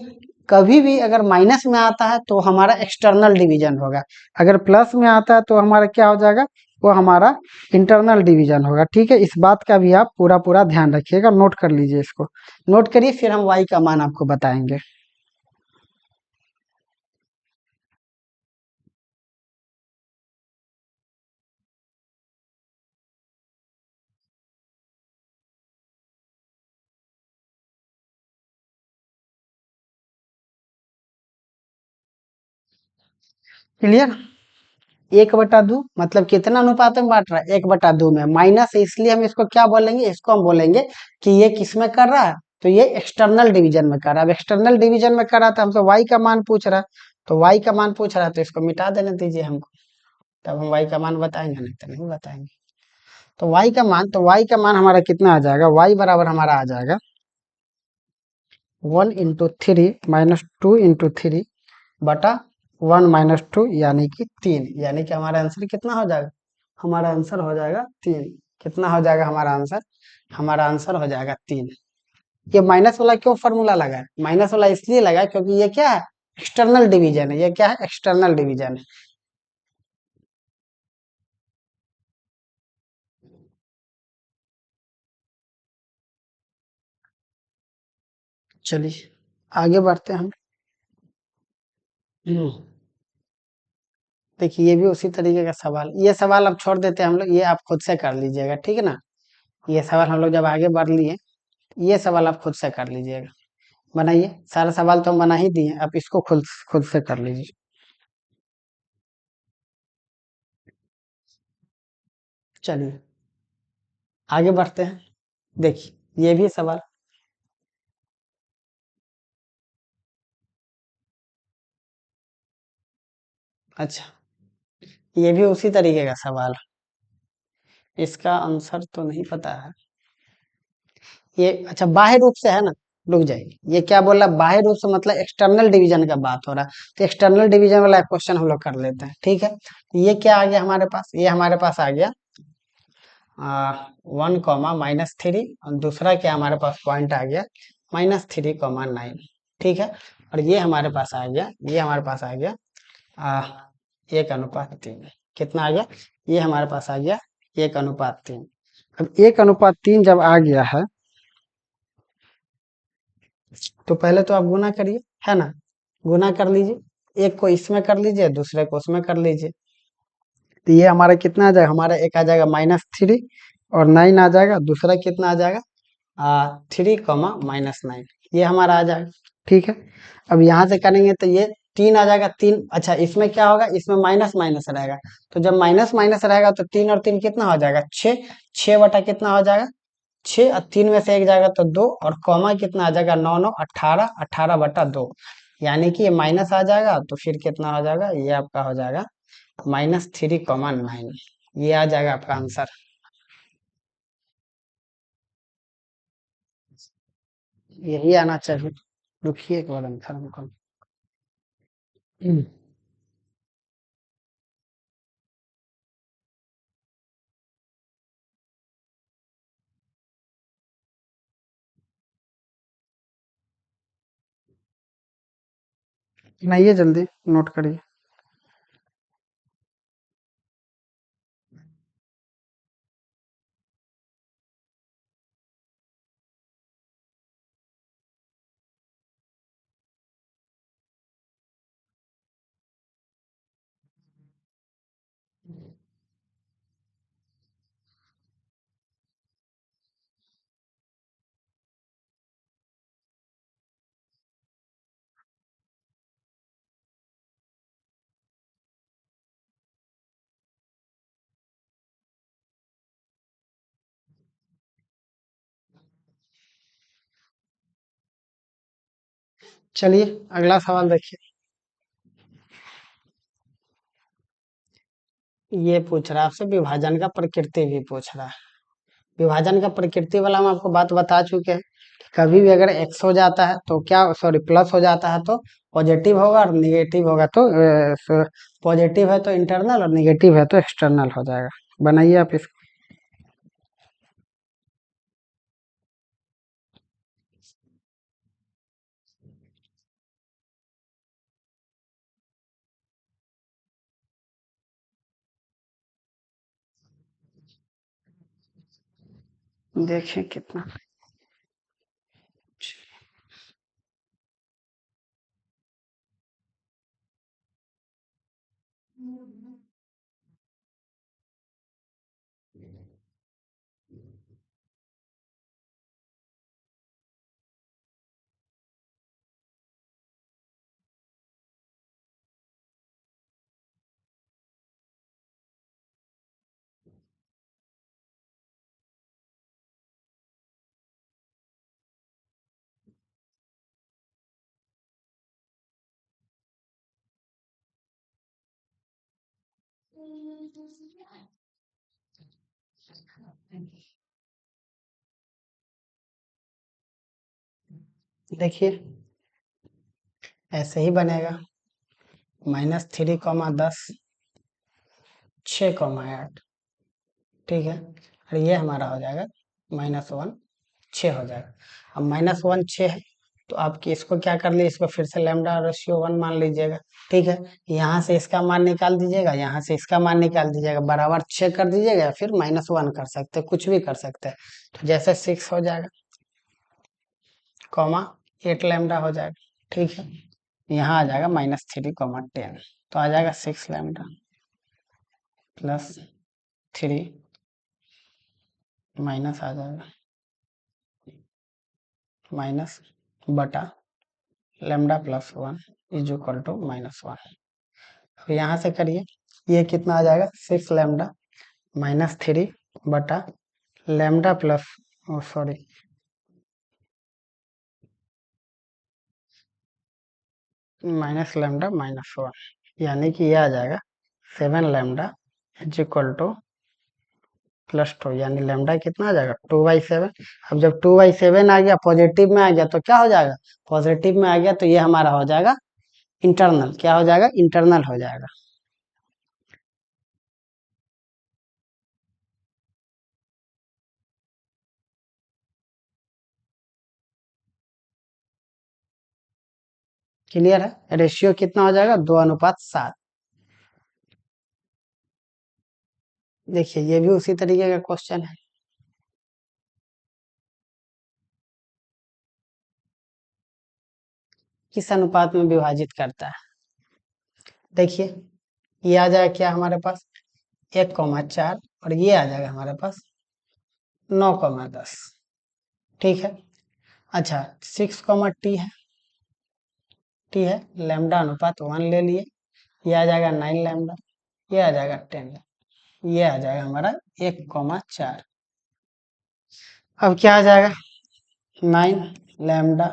कभी भी अगर माइनस में आता है तो हमारा एक्सटर्नल डिवीजन होगा, अगर प्लस में आता है तो हमारा क्या हो जाएगा, वो हमारा इंटरनल डिवीजन होगा। ठीक है, इस बात का भी आप पूरा पूरा ध्यान रखिएगा, नोट कर लीजिए, इसको नोट करिए, फिर हम y का मान आपको बताएंगे। क्लियर? 1/2 मतलब कितना अनुपात में बांट रहा है, 1/2 में। माइनस है इसलिए हम इसको क्या बोलेंगे, इसको हम बोलेंगे कि ये किस में कर रहा है, तो ये एक्सटर्नल डिवीजन में कर रहा है। अब एक्सटर्नल डिवीजन में कर रहा था, हमसे y का मान पूछ रहा है, तो y का मान पूछ रहा है, तो इसको मिटा देने दीजिए हमको, तब हम y का मान बताएंगे, नहीं तो नहीं बताएंगे। तो y का मान हमारा कितना आ जाएगा, y बराबर हमारा आ जाएगा 1 × 3 -2 × 3 बटा 1 - 2 यानी कि 3। यानी कि हमारा आंसर कितना हो जाएगा, हमारा आंसर हो जाएगा 3। कितना हो जाएगा हमारा आंसर, हमारा आंसर हो जाएगा 3। ये माइनस वाला क्यों फॉर्मूला लगा है, माइनस वाला इसलिए लगा है क्योंकि ये क्या है, एक्सटर्नल डिवीजन है। ये क्या है, एक्सटर्नल डिवीजन है। चलिए आगे बढ़ते हैं हम। हम्म, देखिए ये भी उसी तरीके का सवाल, ये सवाल अब छोड़ देते हैं हम लोग, ये आप खुद से कर लीजिएगा, ठीक है ना। ये सवाल हम लोग जब आगे बढ़ लिए, ये सवाल आप खुद से कर लीजिएगा, बनाइए। सारा सवाल तो हम बना ही दिए, आप इसको खुद खुद से कर लीजिए। चलिए आगे बढ़ते हैं। देखिए ये भी सवाल, अच्छा, ये भी उसी तरीके का सवाल है। इसका आंसर तो नहीं पता है। ये अच्छा बाह्य रूप से है ना। रुक जाइए, ये क्या बोला, बाह्य रूप से मतलब एक्सटर्नल डिवीजन का बात हो रहा है। तो एक्सटर्नल डिवीजन वाला क्वेश्चन हम लोग कर लेते हैं, ठीक है। तो ये क्या आ गया हमारे पास, ये हमारे पास आ गया 1, -3, और दूसरा क्या हमारे पास पॉइंट आ गया -3, 9, ठीक है। और ये हमारे पास आ गया, ये हमारे पास आ गया 1:3। कितना आ गया, ये हमारे पास आ गया 1:3। अब 1:3 जब आ गया है, तो पहले तो आप गुना करिए, है ना। गुना कर लीजिए, एक को इसमें कर लीजिए, दूसरे को उसमें कर लीजिए। तो ये हमारा कितना आ जाएगा, हमारा एक आ जाएगा -3 और 9 आ जाएगा, दूसरा कितना आ जाएगा 3, -9, ये हमारा आ जाएगा, ठीक है। अब यहाँ से करेंगे तो ये 3 आ जाएगा, 3। अच्छा इसमें क्या होगा, इसमें माइनस माइनस रहेगा। तो जब माइनस माइनस रहेगा तो 3 और 3 कितना हो जाएगा 6, 6 बटा कितना हो जाएगा 6, और 3 में से एक जाएगा तो 2, और कॉमा कितना आ जाएगा 9, 9, 18, 18/2, यानी कि ये माइनस आ जाएगा, तो फिर कितना हो जाएगा, ये आपका हो जाएगा -3, 9, ये आ जाएगा आपका आंसर। यही आना चाहिए। रुकिए एक बार आंसर हमको। नहीं, ये जल्दी नोट करिए। चलिए अगला सवाल देखिए। ये पूछ रहा है आपसे, विभाजन का प्रकृति भी पूछ रहा है। विभाजन का प्रकृति वाला हम आपको बात बता चुके हैं कि कभी भी अगर एक्स हो जाता है तो क्या, सॉरी प्लस हो जाता है तो पॉजिटिव होगा, और निगेटिव होगा तो पॉजिटिव है तो इंटरनल और निगेटिव है तो एक्सटर्नल हो जाएगा। बनाइए आप इसको। देखें कितना। देखिए ऐसे ही बनेगा, -3, 10, 6, 8, ठीक है। और ये हमारा हो जाएगा -1, 6 हो जाएगा। अब -1, 6 है, तो आपकी इसको क्या कर लीजिए, इसको फिर से लैम्डा रेशियो 1 मान लीजिएगा, ठीक है। यहाँ से इसका मान निकाल दीजिएगा, यहाँ से इसका मान निकाल दीजिएगा, बराबर 6 कर दीजिएगा, फिर -1 कर सकते हैं, कुछ भी कर सकते हैं। तो जैसे 6 हो जाएगा, कॉमा 8 लैम्डा हो जाएगा, ठीक है। यहाँ आ जाएगा -3, 10, तो आ जाएगा 6 लैम्डा +3 माइनस आ जाएगा माइनस बटा λ+1 इज इक्वल टू -1। अब यहाँ से करिए, ये कितना आ जाएगा 6 लैम्डा -3 बटा लैम्डा प्लस, सॉरी -λ -1, यानी कि ये आ जाएगा 7 लैम्डा इज इक्वल टू +2 यानी लैम्डा कितना आ जाएगा 2/7। अब जब 2/7 आ गया पॉजिटिव में आ गया तो क्या हो जाएगा, पॉजिटिव में आ गया तो ये हमारा हो जाएगा इंटरनल, क्या हो जाएगा इंटरनल हो जाएगा। क्लियर है, रेशियो कितना हो जाएगा 2:7। देखिए ये भी उसी तरीके का क्वेश्चन है। किस अनुपात में विभाजित करता है, देखिए ये आ जाएगा क्या हमारे पास 1,4 और ये आ जाएगा हमारे पास 9,10। ठीक है, अच्छा 6, टी है लैम्डा अनुपात 1 ले लिए, ये आ जाएगा 9 लैम्डा, ये आ जाएगा 10, ये आ जाएगा हमारा 1,4। अब क्या आ जाएगा 9 लैम्डा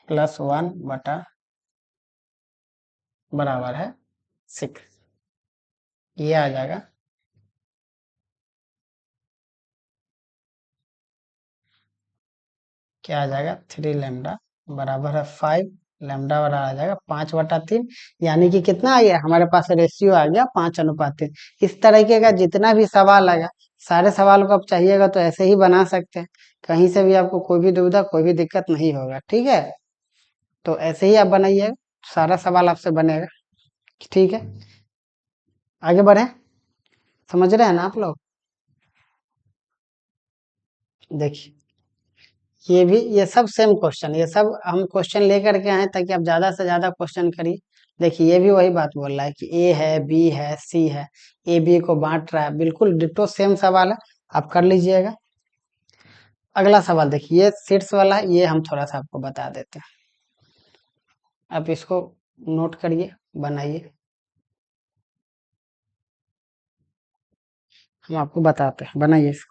+1 बराबर है 6, ये आ जाएगा क्या आ जाएगा 3 लैम्डा बराबर है 5, लैम्डा बराबर आ जाएगा 5/3, यानी कि कितना आ गया हमारे पास रेशियो आ गया 5:3। इस तरीके का जितना भी सवाल आएगा सारे सवाल को आप चाहिएगा तो ऐसे ही बना सकते हैं, कहीं से भी आपको कोई भी दुविधा कोई भी दिक्कत नहीं होगा। ठीक है, तो ऐसे ही आप बनाइए, सारा सवाल आपसे बनेगा। ठीक है, आगे बढ़े, समझ रहे हैं ना आप लोग। देखिए ये भी, ये सब सेम क्वेश्चन, ये सब हम क्वेश्चन लेकर के आए ताकि आप ज्यादा से ज्यादा क्वेश्चन करिए। देखिए ये भी वही बात बोल रहा है कि ए है बी है सी है, ए बी को बांट रहा है, बिल्कुल डिट्टो सेम सवाल है, आप कर लीजिएगा। अगला सवाल देखिए, ये सीट्स वाला है, ये हम थोड़ा सा आपको बता देते हैं, आप इसको नोट करिए बनाइए, हम आपको बताते हैं, बनाइए इसको।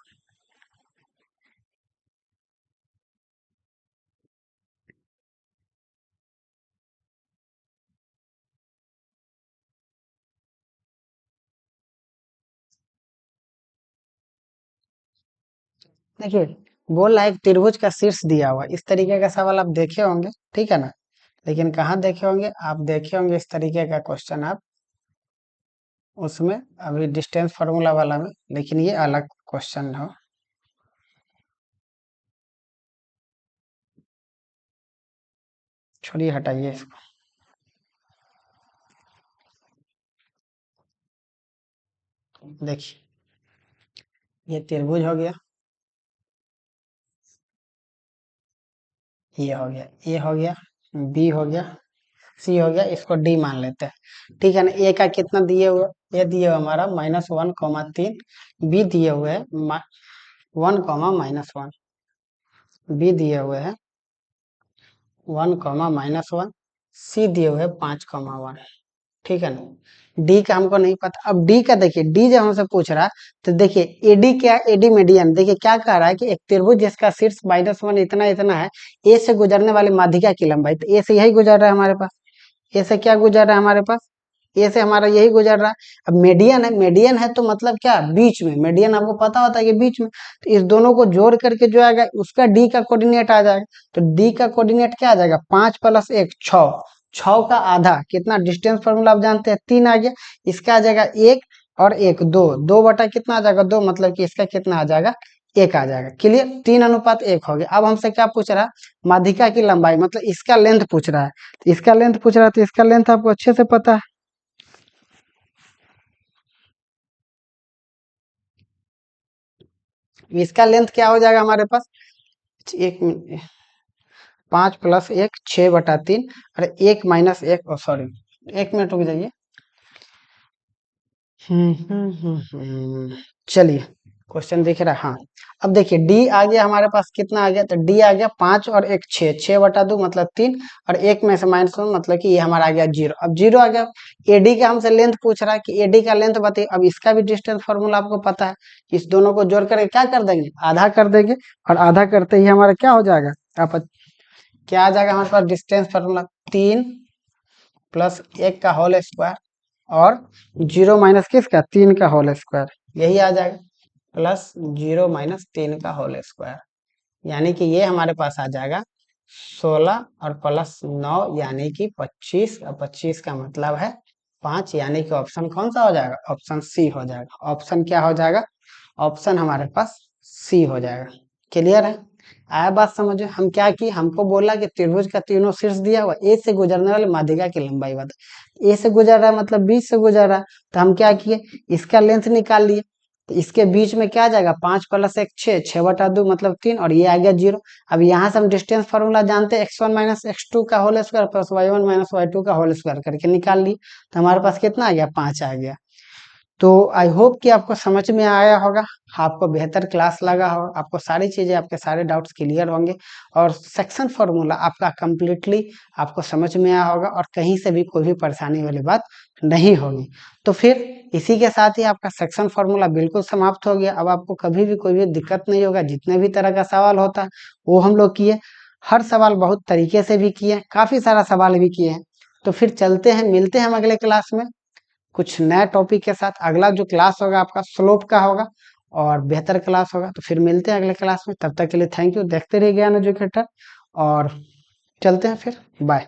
देखिए बोल रहा है एक त्रिभुज का शीर्ष दिया हुआ, इस तरीके का सवाल आप देखे होंगे, ठीक है ना, लेकिन कहाँ देखे होंगे, आप देखे होंगे इस तरीके का क्वेश्चन आप उसमें अभी डिस्टेंस फार्मूला वाला में, लेकिन ये अलग क्वेश्चन हो। छोड़िए हटाइए इसको, देखिए ये त्रिभुज हो गया, ये हो गया, ए हो गया, बी हो गया, सी हो गया, इसको डी मान लेते हैं। ठीक है ना, ए का कितना दिए हुए, ए दिए हुए हमारा -1,3, बी दिए हुए है 1, -1, बी दिए हुए है 1, सी दिए हुए 5,1। ठीक है ना, डी का हमको नहीं पता। अब डी का देखिए, डी जब हमसे पूछ रहा है तो देखिए एडी क्या, एडी मीडियन, देखिए क्या कह रहा है कि एक त्रिभुज जिसका शीर्ष -1 इतना इतना है, ए से गुजरने वाली माध्यिका की लंबाई, तो ए से यही गुजर रहा है हमारे पास, ए से क्या गुजर रहा है हमारे पास, ए से हमारा यही गुजर रहा है। अब मीडियन है, मीडियन है तो मतलब क्या बीच में, मीडियन आपको पता होता है कि बीच में, तो इस दोनों को जोड़ करके जो आएगा उसका डी का कोऑर्डिनेट आ जाएगा, तो डी का कोऑर्डिनेट क्या आ जाएगा 5 + 1 6, 6 का आधा कितना, डिस्टेंस फॉर्मूला आप जानते हैं 3 आ गया, इसका आ जाएगा 1 और 1 2, 2 बटा कितना आ जाएगा 2, मतलब कि इसका कितना आ जाएगा 1 आ जाएगा। क्लियर, 3:1 हो गया। अब हमसे क्या पूछ रहा है, माध्यिका की लंबाई, मतलब इसका लेंथ पूछ रहा है, तो इसका लेंथ पूछ रहा है, तो इसका लेंथ आपको अच्छे से पता है, इसका लेंथ क्या हो जाएगा हमारे पास, 1 मिनट, 5 + 1 6/3 और 1 - 1, सॉरी 1 मिनट रुक जाइए। चलिए क्वेश्चन देख रहा है, हाँ अब देखिए डी आ गया हमारे पास, कितना आ गया, तो डी आ गया 5 और 1 6, 6/2 मतलब 3, और 1 में से -1 मतलब कि ये हमारा आ गया 0। अब 0 आ गया, एडी का हमसे लेंथ पूछ रहा है कि एडी का लेंथ बताइए। अब इसका भी डिस्टेंस फॉर्मूला आपको पता है, इस दोनों को जोड़ करके क्या कर देंगे, आधा कर देंगे, और आधा करते ही हमारा क्या हो जाएगा, आप क्या आ जाएगा हमारे पास डिस्टेंस फॉर्मूला 3 + 1 का होल स्क्वायर और 0 - किसका 3 का होल स्क्वायर, यही आ जाएगा। प्लस 0 माइनस 3 का होल स्क्वायर, यानी कि ये हमारे पास आ जाएगा 16 और प्लस 9 यानी कि 25, और 25 का मतलब है 5, यानी कि ऑप्शन कौन सा हो जाएगा, ऑप्शन सी हो जाएगा। ऑप्शन क्या हो जाएगा, ऑप्शन हमारे पास सी हो जाएगा। क्लियर है, आया बात समझो। हम क्या किए, हमको बोला कि त्रिभुज का तीनों शीर्ष दिया हुआ, ए से गुजरने वाले माध्यिका की लंबाई बता, ए से गुजर रहा है मतलब बीच से गुजर रहा है, तो हम क्या किए, इसका लेंथ निकाल लिए। तो इसके बीच में क्या आ जाएगा, 5 प्लस 1 6, 6/2 मतलब 3, और ये आ गया 0। अब यहाँ से हम डिस्टेंस फार्मूला जानते हैं, x1 माइनस x2 का whole square plus y1 minus y2 का होल स्क्वायर करके निकाल लिए, तो हमारे पास कितना आ गया, 5 आ गया। तो आई होप कि आपको समझ में आया होगा, आपको बेहतर क्लास लगा होगा, आपको सारी चीजें, आपके सारे डाउट्स क्लियर होंगे, और सेक्शन फार्मूला आपका कंप्लीटली आपको समझ में आया होगा, और कहीं से भी कोई भी परेशानी वाली बात नहीं होगी। तो फिर इसी के साथ ही आपका सेक्शन फार्मूला बिल्कुल समाप्त हो गया। अब आपको कभी भी कोई भी दिक्कत नहीं होगा, जितने भी तरह का सवाल होता है वो हम लोग किए, हर सवाल बहुत तरीके से भी किए, काफी सारा सवाल भी किए हैं। तो फिर चलते हैं, मिलते हैं हम अगले क्लास में कुछ नया टॉपिक के साथ। अगला जो क्लास होगा आपका स्लोप का होगा, और बेहतर क्लास होगा। तो फिर मिलते हैं अगले क्लास में, तब तक के लिए थैंक यू, देखते रहिए ज्ञान एजुकेटर, और चलते हैं फिर, बाय।